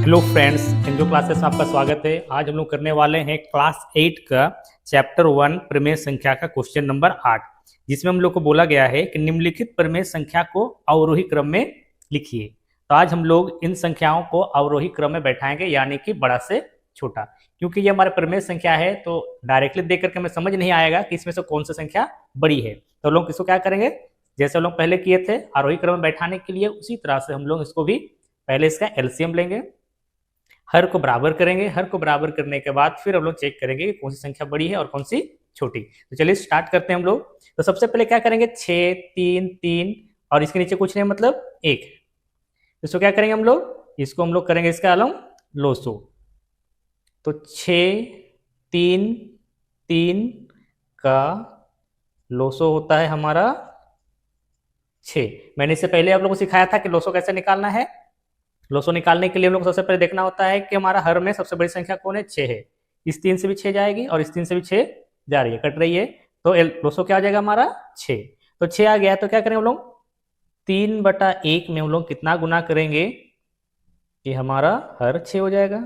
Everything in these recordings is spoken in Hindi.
हेलो फ्रेंड्स, इंजो क्लासेस में आपका स्वागत है। आज हम लोग करने वाले हैं क्लास 8 का चैप्टर 1 प्रमेय संख्या का क्वेश्चन नंबर 8, जिसमें हम लोग को बोला गया है कि निम्नलिखित प्रमेय संख्या को अवरोही क्रम में लिखिए। तो आज हम लोग इन संख्याओं को अवरोही क्रम में बैठाएंगे, यानी कि बड़ा से छोटा। क्योंकि ये हमारे प्रमेय संख्या है तो डायरेक्टली देख करके हमें समझ नहीं आएगा कि इसमें से कौन सी संख्या बड़ी है। तो लोग इसको क्या करेंगे, जैसे हम लोग पहले किए थे आरोही क्रम में बैठाने के लिए, उसी तरह से हम लोग इसको भी पहले इसका एलसीएम लेंगे, हर को बराबर करेंगे। हर को बराबर करने के बाद फिर हम लोग चेक करेंगे कि कौन सी संख्या बड़ी है और कौन सी छोटी। तो चलिए स्टार्ट करते हैं हम लोग। तो सबसे पहले क्या करेंगे, 6 3 3 और इसके नीचे कुछ नहीं, मतलब 1। इसको क्या करेंगे हम लोग, इसको हम लोग करेंगे इसका अलग लोसो। तो 6 3 3 का लोसो होता है हमारा 6। मैंने इससे पहले आप लोगों को सिखाया था कि लोसो कैसे निकालना है। लोसो निकालने के लिए हम लोग को सबसे पहले देखना होता है कि हमारा हर में सबसे बड़ी संख्या कौन है, 6 है। इस 3 से भी 6 जाएगी और इस 3 से भी 6 जा रही है, कट रही है। तो लोसो क्या हो जाएगा हमारा 6। तो 6 आ गया तो क्या करेंगे हम लोग, 3/1 में हम लोग कितना गुना करेंगे कि हमारा हर 6 हो जाएगा।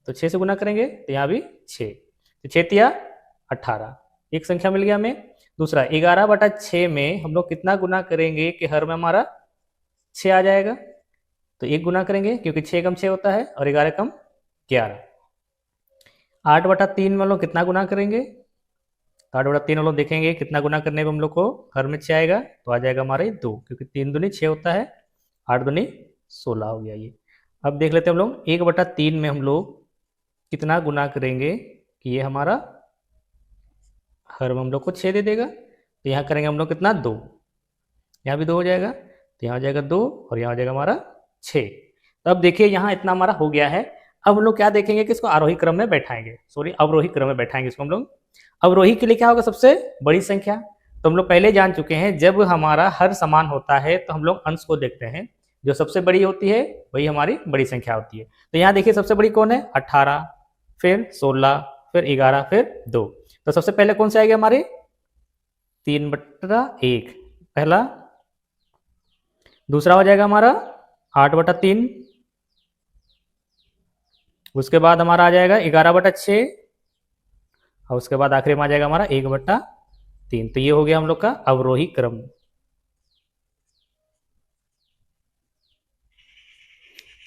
तो 6 से गुना करेंगे तो यहाँ भी 6, तो 6 तिया 18, एक संख्या मिल गया हमें। दूसरा 11/6 में हम लोग कितना गुना करेंगे कि हर में हमारा 6 आ जाएगा। तो 1 गुना करेंगे क्योंकि 6 कम 6 होता है और 11 कम 11। 8/3 में हम लोग कितना गुना करेंगे, तो 8/3 हम लोग देखेंगे कितना गुना करने पर हम लोग को हर में 6 आएगा। तो आ जाएगा हमारे 2, क्योंकि 3 दूनी 6 होता है, 8 दूनी 16 हो गया ये। अब देख लेते हैं हम लोग 1/3 में हम लोग कितना गुना करेंगे कि ये हमारा हर में हम लोग को 6 दे देगा। तो यहाँ करेंगे हम लोग कितना, 2, यहाँ भी 2 हो जाएगा, तो यहाँ हो जाएगा 2 और यहाँ हो जाएगा हमारा 6। तो अब देखिए यहाँ इतना हमारा हो गया है। अब हम लोग क्या देखेंगे कि इसको आरोही क्रम में बैठाएंगे, अवरोही क्रम में बैठाएंगे इसको हम लोग। अवरोही के लिए क्या होगा, सबसे बड़ी संख्या। तो हम लोग पहले जान चुके हैं, जब हमारा हर समान होता है तो हम लोग अंश को देखते हैं, जो सबसे बड़ी होती है वही हमारी बड़ी संख्या होती है। तो यहाँ देखिए सबसे बड़ी कौन है, 18, फिर 16, फिर 11, फिर 2। तो सबसे पहले कौन से आएगी हमारी, 3/1 पहला। दूसरा हो जाएगा हमारा 8/3, उसके बाद हमारा आ जाएगा 11/6 और उसके बाद आखिरी में आ जाएगा हमारा 1/3। तो ये हो गया हम लोग का अवरोही क्रम।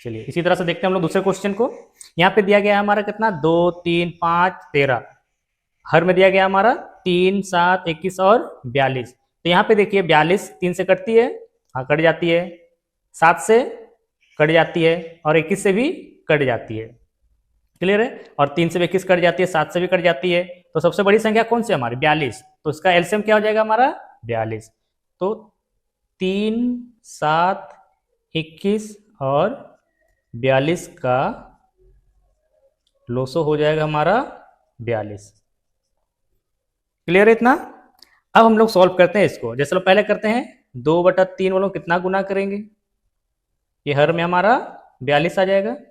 चलिए इसी तरह से देखते हैं हम लोग दूसरे क्वेश्चन को। यहाँ पे दिया गया है हमारा कितना, 2 3 5 13। हर में दिया गया हमारा 3 7 21 और 42। तो यहाँ पे देखिए 42 3 से कटती है, हाँ कट जाती है, 7 से कट जाती है और 21 से भी कट जाती है, क्लियर है। और 3 से भी 21 कट जाती है, 7 से भी कट जाती है। तो सबसे बड़ी संख्या कौन सी हमारी, 42। तो इसका एलसीएम क्या हो जाएगा हमारा 42। तो 3 7 21 और 42 का लोसो हो जाएगा हमारा 42, क्लियर है इतना। अब हम लोग सॉल्व करते हैं इसको, जैसे लोग पहले करते हैं 2/3 वालों कितना गुना करेंगे, ये हर में हमारा 42 आ जाएगा। तो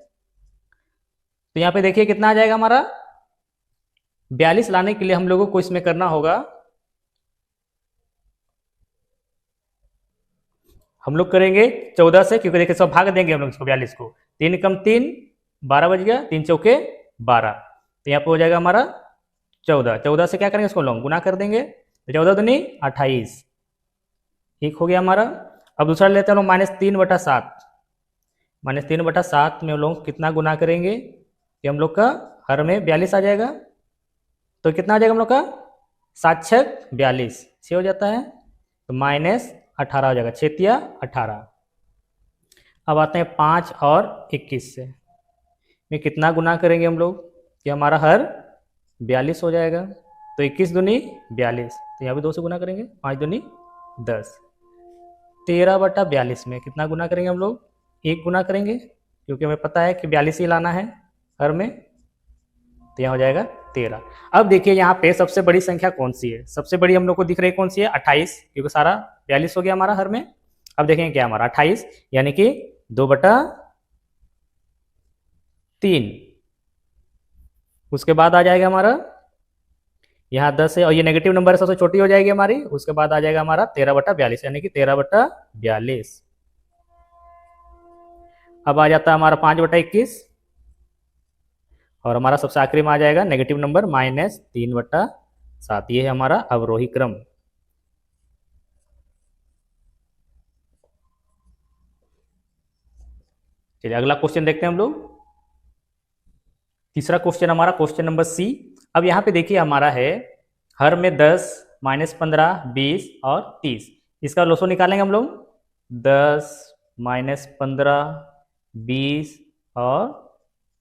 यहाँ पे देखिए कितना आ जाएगा हमारा 42 लाने के लिए हम लोगों को इसमें करना होगा, हम लोग करेंगे 14 से, क्योंकि देखिए सब भाग देंगे हम लोग इसको 42 को। 3 कम 3 12 बज गया, 3 चौके 12। तो यहाँ पे हो जाएगा हमारा 14। 14 से क्या करेंगे, इसको लोग गुना कर देंगे, तो 14 दूनी 28, एक हो गया हमारा। अब दूसरा लेते हैं लोग -3/7। -3/7 में हम लोग कितना गुना करेंगे कि हम लोग का हर में 42 आ जाएगा। तो कितना आ जाएगा हम लोग का, 7 6 42, 6 हो जाता है, तो -18 हो जाएगा, 6 तिया 18। अब आते हैं 5 और 21 से, में कितना गुना करेंगे हम लोग कि हमारा हर 42 हो जाएगा। तो 21 दूनी 42, तो यहाँ भी 2 से गुना करेंगे, 5 दूनी 10। 13/42 में कितना गुना करेंगे हम लोग, 1 गुना करेंगे, क्योंकि हमें पता है कि 42 ही लाना है हर में। तो यहाँ हो जाएगा 13। अब देखिए यहाँ पे सबसे बड़ी संख्या कौन सी है, सबसे बड़ी हम लोग को दिख रही कौन सी है, 28, क्योंकि सारा 42 हो गया हमारा हर में। अब देखेंगे क्या हमारा 28, यानी कि 2/3। उसके बाद आ जाएगा हमारा यहाँ 10 है और ये नेगेटिव नंबर है, सबसे छोटी हो जाएगी हमारी। उसके बाद आ जाएगा हमारा 13/42, यानी कि 13/42। अब आ जाता है हमारा 5/21, और हमारा सबसे आखिरी में आ जाएगा नेगेटिव नंबर -3/7। ये है हमारा अवरोही क्रम। चलिए अगला क्वेश्चन देखते हैं हम लोग। तीसरा क्वेश्चन हमारा क्वेश्चन नंबर सी। अब यहाँ पे देखिए हमारा है हर में 10, -15, 20 और 30। इसका लोसो निकालेंगे हम लोग। 10, -15, 20 और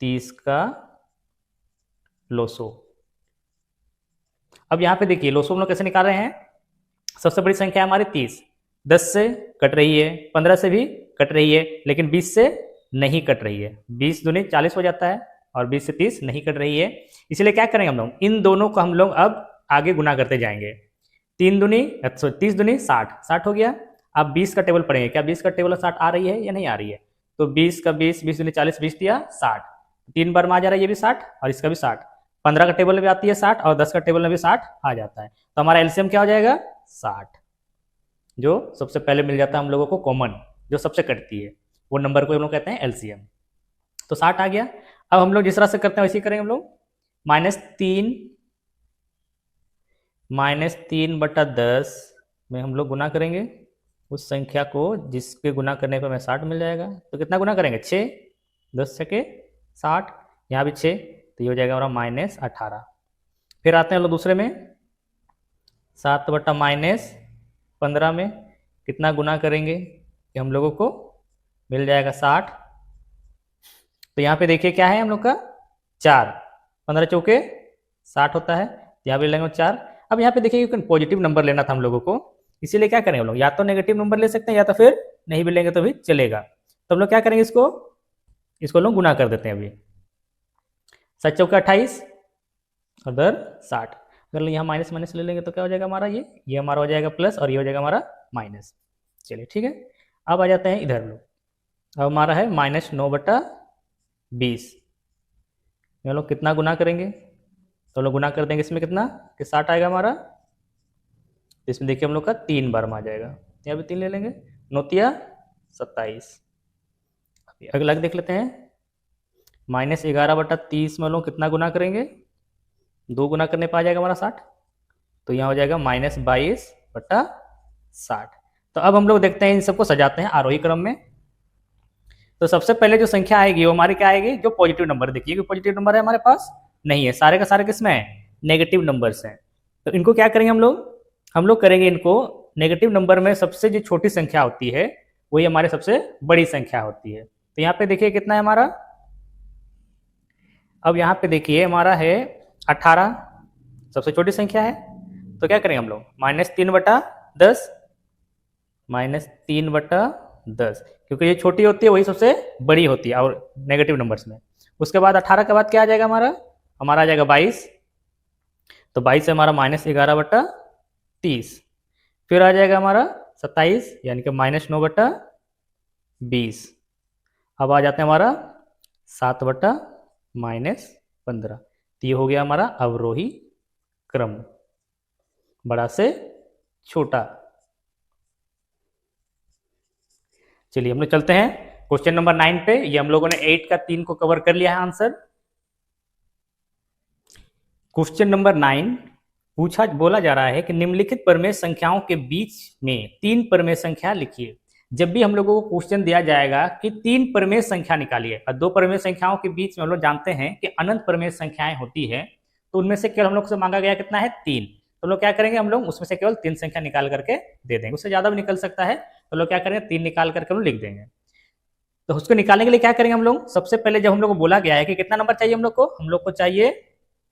30 का लोसो। अब यहाँ पे देखिए लोसो हम लोग कैसे निकाल रहे हैं। सबसे बड़ी संख्या है हमारी 30, 10 से कट रही है, 15 से भी कट रही है, लेकिन 20 से नहीं कट रही है। 20 दूनी 40 हो जाता है और 20 से 30 नहीं कट रही है। इसलिए क्या करेंगे हम लोग, इन दोनों को हम लोग अब आगे गुना करते जाएंगे। 3 दूनी 30 दूनी 60, 60 हो गया। अब 20 का टेबल पढ़ेंगे, क्या 20 का टेबल 60 आ रही है या नहीं आ रही है। तो 20 का 20, 20 दूनी 40, 20 दिया 60, 3 बार में आ जा रहा है ये भी 60 और इसका भी 60। 15 का टेबल में भी आती है 60 और 10 का टेबल में भी 60 आ जाता है। तो हमारा एलसीएम क्या हो जाएगा 60, जो सबसे पहले मिल जाता है हम लोगों को कॉमन, जो सबसे कटती है वो नंबर को हम लोग कहते हैं एलसीएम। तो 60 आ गया। अब हम लोग जिस तरह से करते हैं वैसे ही करेंगे हम लोग। -3/10 में हम लोग गुना करेंगे उस संख्या को जिसके गुना करने पर हमें 60 मिल जाएगा। तो कितना गुना करेंगे 6, 10 छके 60, यहाँ भी 6, तो ये हो जाएगा हमारा -18। फिर आते हैं हम लोग दूसरे में 7/-15 में कितना गुना करेंगे कि हम लोगों को मिल जाएगा 60। तो यहाँ पे देखिए क्या है हम लोग का 4, 15 चौके 60 होता है, यहाँ पे लेंगे 4। अब यहाँ पे देखिए पॉजिटिव नंबर लेना था हम लोगों को, इसीलिए क्या करेंगे हम लोग, या तो नेगेटिव नंबर ले सकते हैं या तो फिर नहीं भी लेंगे तो भी चलेगा। तो हम लोग क्या करेंगे, इसको लोग गुना कर देते हैं अभी। 7 चौके 28 और दर 60। अगर यहाँ माइनस माइनस ले लेंगे तो क्या हो जाएगा हमारा, ये हमारा हो जाएगा प्लस और ये हो जाएगा हमारा माइनस। चलिए ठीक है। अब आ जाते हैं इधर लोग। अब हमारा है -9/20। हम लोग कितना गुना करेंगे, तो हम लोग गुना कर देंगे इसमें कितना कि 60 आएगा हमारा। इसमें देखिए हम लोग का 3 बार में आ जाएगा, यहाँ भी 3 ले लेंगे, 9 27। अगला देख लेते हैं -11/30 में हम लोग कितना गुना करेंगे, 2 गुना करने पर आ जाएगा हमारा 60। तो यहाँ हो जाएगा -22/60। तो अब हम लोग देखते हैं इन सबको सजाते हैं आरोही क्रम में। तो सबसे पहले जो संख्या आएगी वो हमारी क्या आएगी, जो पॉजिटिव नंबर। देखिए कि पॉजिटिव नंबर है हमारे पास नहीं है, सारे का सारे किसमें है, नेगेटिव नंबर्स हैं। तो इनको क्या करेंगे हम लोग करेंगे इनको नेगेटिव नंबर में सबसे जो छोटी संख्या होती है वही हमारे सबसे बड़ी संख्या होती है। तो यहाँ पे देखिए कितना है हमारा, अब यहाँ पे देखिए हमारा है 18, सबसे छोटी संख्या है। तो क्या करेंगे हम लोग, -3/10, -3/10, क्योंकि ये छोटी होती है वही सबसे बड़ी होती है और नेगेटिव नंबर्स में। उसके बाद 18 के बाद क्या आ जाएगा हमारा आ जाएगा 22। तो 22 से हमारा -11/30। फिर आ जाएगा हमारा 27 यानी कि -9/20। अब आ जाते हैं हमारा 7/-15। तो ये हो गया हमारा अवरोही क्रम, बड़ा से छोटा। चलिए हम लोग चलते हैं क्वेश्चन नंबर 9 पे। ये हम लोगों ने 8 का 3 को कवर कर लिया है आंसर। क्वेश्चन नंबर 9 बोला जा रहा है कि निम्नलिखित परमेय संख्याओं के बीच में 3 परमेय संख्या लिखिए। जब भी हम लोगों को क्वेश्चन दिया जाएगा कि 3 परमेय संख्या निकालिए, और 2 परमेय संख्याओं के बीच में हम लोग जानते हैं कि अनंत परमेय संख्याएं होती है, तो उनमें से केवल हम लोग से मांगा गया कितना है 3। तो लोग क्या करेंगे, हम लोग उसमें से केवल 3 संख्या निकाल करके दे देंगे, उससे ज्यादा भी निकल सकता है। तो लोग क्या करेंगे 3 निकाल करके हम लिख देंगे। तो उसको निकालने के लिए क्या करेंगे हम लोग, सबसे पहले जब हम लोग को बोला गया है कि कितना नंबर चाहिए हम लोग को चाहिए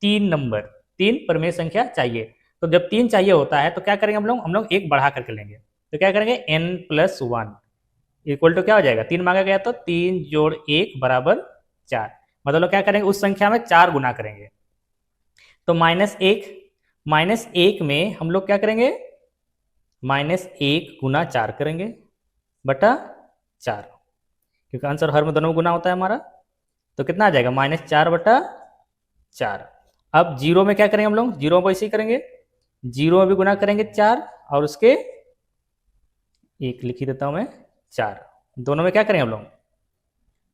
3 नंबर, 3 परमेय संख्या चाहिए। तो जब 3 चाहिए होता है तो क्या करेंगे हम लोग 1 बढ़ा करके लेंगे। तो क्या करेंगे n+1 इक्वल टू क्या हो जाएगा, 3 मांगा गया तो 3 जोड़ 1 बराबर 4। मतलब क्या करेंगे उस संख्या में 4 गुना करेंगे। तो -1 में हम लोग क्या करेंगे, -1 गुना 4 करेंगे बटा 4, क्योंकि आंसर हर में दोनों में गुना होता है हमारा। तो कितना आ जाएगा -4/4। अब 0 में क्या करेंगे हम लोग, 0 में ऐसे ही करेंगे, 0 में भी गुना करेंगे 4 और उसके 1 लिख ही देता हूं मैं 4। दोनों में क्या करेंगे हम लोग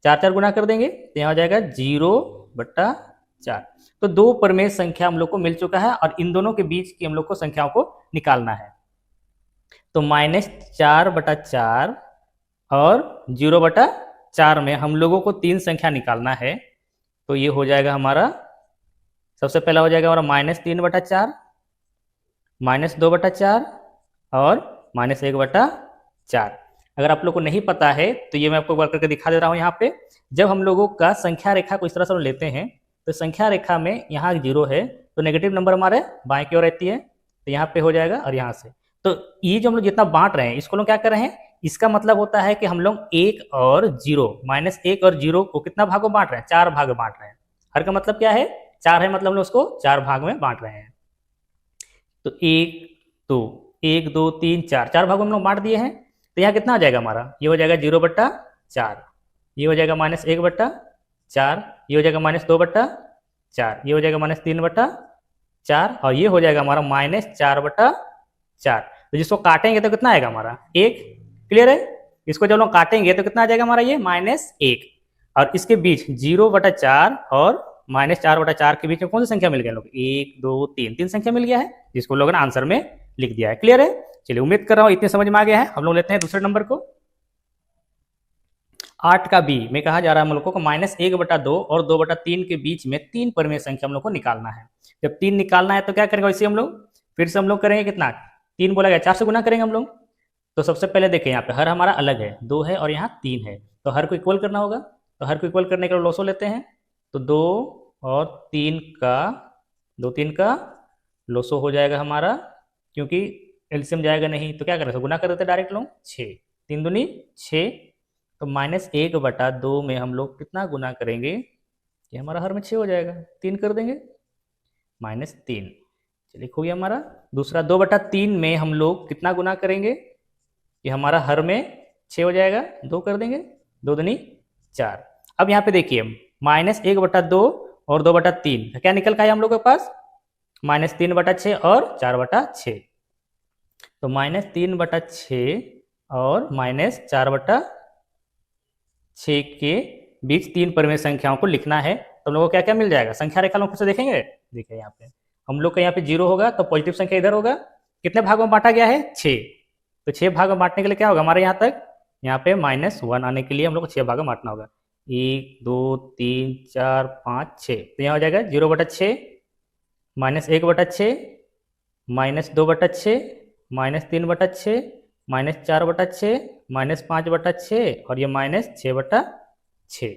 4 4 गुना कर देंगे, तो यहाँ हो जाएगा 0/4। 4। तो दो परिमेय संख्या हम लोग को मिल चुका है और इन दोनों के बीच की हम लोग को संख्याओं को निकालना है। तो -4/4 और 0/4 में हम लोगों को 3 संख्या निकालना है। तो ये हो जाएगा हमारा, सबसे पहला हो जाएगा हमारा -3/4, -2/4 और -1/4। अगर आप लोग को नहीं पता है तो ये मैं आपको वर्क करके दिखा दे रहा हूँ। यहाँ पे जब हम लोगों का संख्या रेखा को इस तरह से हम लेते हैं तो संख्या रेखा में यहाँ 0 है तो नेगेटिव नंबर हमारे बाएं की ओर रहती है, तो यहाँ पे हो जाएगा। और यहाँ से तो ये जो हम लोग जितना बांट रहे हैं इसको लोग क्या कर रहे हैं, इसका मतलब होता है कि हम लोग 1 और 0, -1 और 0 को कितना भागों में बांट रहे हैं, 4 भाग में बांट रहे हैं। हर का मतलब क्या है, 4 है, मतलब हम लोग उसको 4 भाग में बांट रहे हैं। तो 1 2 3 4 भागों में हम लोग बांट दिए हैं। तो यहाँ कितना आ जाएगा हमारा, ये हो जाएगा 0/4, ये हो जाएगा -1/4, ये हो जाएगा -2/4, ये हो जाएगा -3/4 और ये हो जाएगा हमारा -4/4। तो जिसको काटेंगे तो कितना आएगा हमारा 1। क्लियर है, इसको जब लोग काटेंगे तो कितना आ जाएगा हमारा ये -1। और इसके बीच 0/4 और -4/4 के बीच में कौन सी संख्या मिल गया लोग, 1 2 3, 3 संख्या मिल गया है जिसको लोगों ने आंसर में लिख दिया है। क्लियर है, चलिए उम्मीद कर रहा हूं इतने समझ में आ गया है। हम लोग लेते हैं दूसरे नंबर को। 8 का बी में कहा जा रहा है हम लोग को -1/2 और 2/3 के बीच में 3 परिमेय संख्या हम लोग को निकालना है। जब 3 निकालना है तो क्या करेंगे, वैसे हम लोग फिर से हम लोग करेंगे कितना, 3 बोला गया 4 से गुना करेंगे हम लोग। तो सबसे पहले देखें यहाँ पे हर हमारा अलग है, 2 है और यहाँ 3 है, तो हर को इक्वल करना होगा। तो हर को इक्वल करने के लिए लोसो लेते हैं, तो 2 और 3 का लोसो हो जाएगा हमारा, क्योंकि एलसीएम जाएगा नहीं तो क्या करें, गुना कर देते डायरेक्ट लोग, 6 3 दूनी 6। तो -1/2 में हम लोग कितना गुना करेंगे, ये हमारा हर में 6 हो जाएगा, 3 कर देंगे -3। चलिए हो गया हमारा। दूसरा 2/3 में हम लोग कितना गुना करेंगे, ये हमारा हर में 6 हो जाएगा, 2 कर देंगे, 2 दूनी 4। अब यहाँ पे देखिए -1/2 और 2/3 क्या निकल का है हम लोग के पास, -3/6 और 4/6। तो -3/6 और -4/6 के बीच 3 परिमेय संख्याओं को लिखना है। तो हम लोग को क्या क्या मिल जाएगा, संख्या रेखा लोग से देखेंगे। देखिए यहाँ पे हम लोग का यहाँ पे 0 होगा तो पॉजिटिव संख्या इधर होगा। कितने भागों में बांटा गया है, 6। तो 6 भाग में बांटने के लिए क्या होगा हमारे यहाँ तक, यहाँ पे -1 आने के लिए हम लोग को 6 भाग में बांटना होगा। 1 2 3 4 5 6, तो यहाँ हो जाएगा 0/6, -1/6, -2/6, -3/6, -4/6, -5/6 और ये -6/6।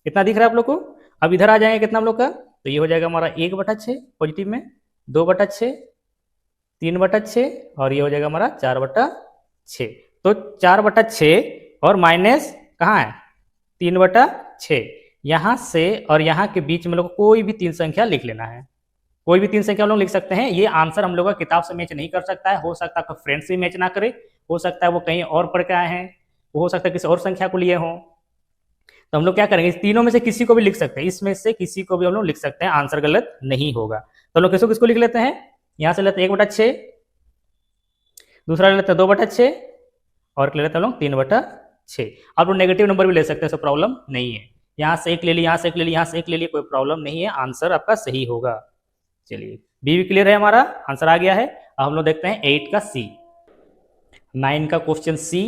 कितना दिख रहा है आप लोग को। अब इधर आ जाएंगे कितना हम लोग का, तो ये हो जाएगा हमारा 1/6 पॉजिटिव में, 2/6, 3/6 और ये हो जाएगा हमारा 4/6। तो 4/6 और माइनस कहाँ है 3/6, यहाँ से और यहाँ के बीच में लोग कोई भी 3 संख्या लिख लेना है। कोई भी 3 संख्या हम लोग लिख सकते हैं। ये आंसर हम लोग का किताब से मैच नहीं कर सकता है, हो सकता है कोई फ्रेंड से मैच ना करे, हो सकता है वो कहीं और पढ़ के आए हैं, वो हो सकता है किसी और संख्या को लिए हों। तो हम लोग क्या करेंगे, इस तीनों में से किसी को भी लिख सकते हैं, इसमें से किसी को भी हम लोग लिख सकते हैं, आंसर गलत नहीं होगा। तो हम लोग किसको किसको लिख लेते हैं, यहाँ से लेते हैं 1/6, दूसरा ले लेते हैं 2/6 और ले लेते हैं हम लोग 3/6। आप लोग नेगेटिव नंबर भी ले सकते हैं, सब प्रॉब्लम नहीं है। यहाँ से एक ले ली, यहाँ से एक ले ली, यहाँ से एक ले ली, कोई प्रॉब्लम नहीं है, आंसर आपका सही होगा। चलिए बी भी क्लियर है, हमारा आंसर आ गया है। अब हम लोग देखते हैं 8 का सी। 9 का क्वेश्चन सी,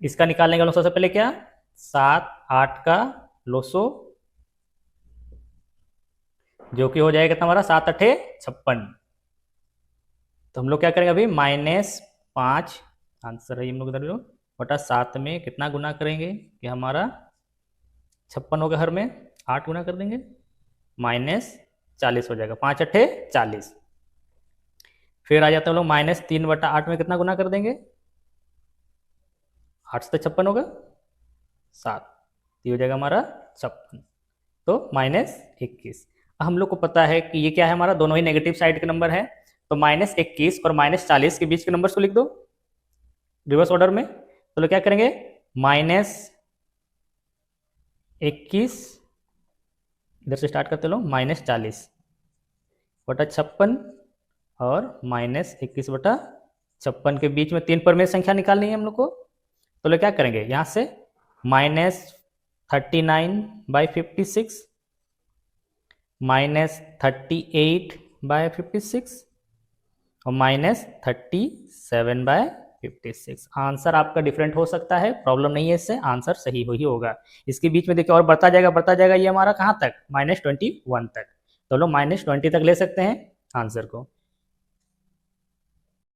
इसका निकालने का सबसे पहले क्या, 7 8 का लोसो, जो कि हो जाएगा कितना हमारा 7 8 56। तो हम लोग क्या करेंगे अभी, -5 आंसर है हम लोग इधर बटा 7 में कितना गुना करेंगे कि हमारा 56 होगा, हर में 8 गुना कर देंगे, -40 हो जाएगा, 5 8 40। फिर आ जाते हैं हम लोग -3/8 में कितना गुना कर देंगे, 8 से 56 होगा 7, ये हो जाएगा हमारा 56, तो -21। हम लोग को पता है कि ये क्या है हमारा, दोनों ही नेगेटिव साइड के नंबर है, तो -21 और -40 के बीच के नंबर्स को लिख दो रिवर्स ऑर्डर में। तो लोग क्या करेंगे, -21 इधर से स्टार्ट करते लोग, -40/56 और -21/56 के बीच में 3 परिमेय संख्या निकालनी है हम लोग को। तो लोग क्या करेंगे, यहाँ से -39/56 -38/56 और -37/56। आंसर आपका डिफरेंट हो सकता है, प्रॉब्लम नहीं है इससे, आंसर सही ही होगा। इसके बीच में देखिए और बढ़ता जाएगा ये हमारा कहाँ तक, -21 तक। तो लोग -20 तक ले सकते हैं आंसर को।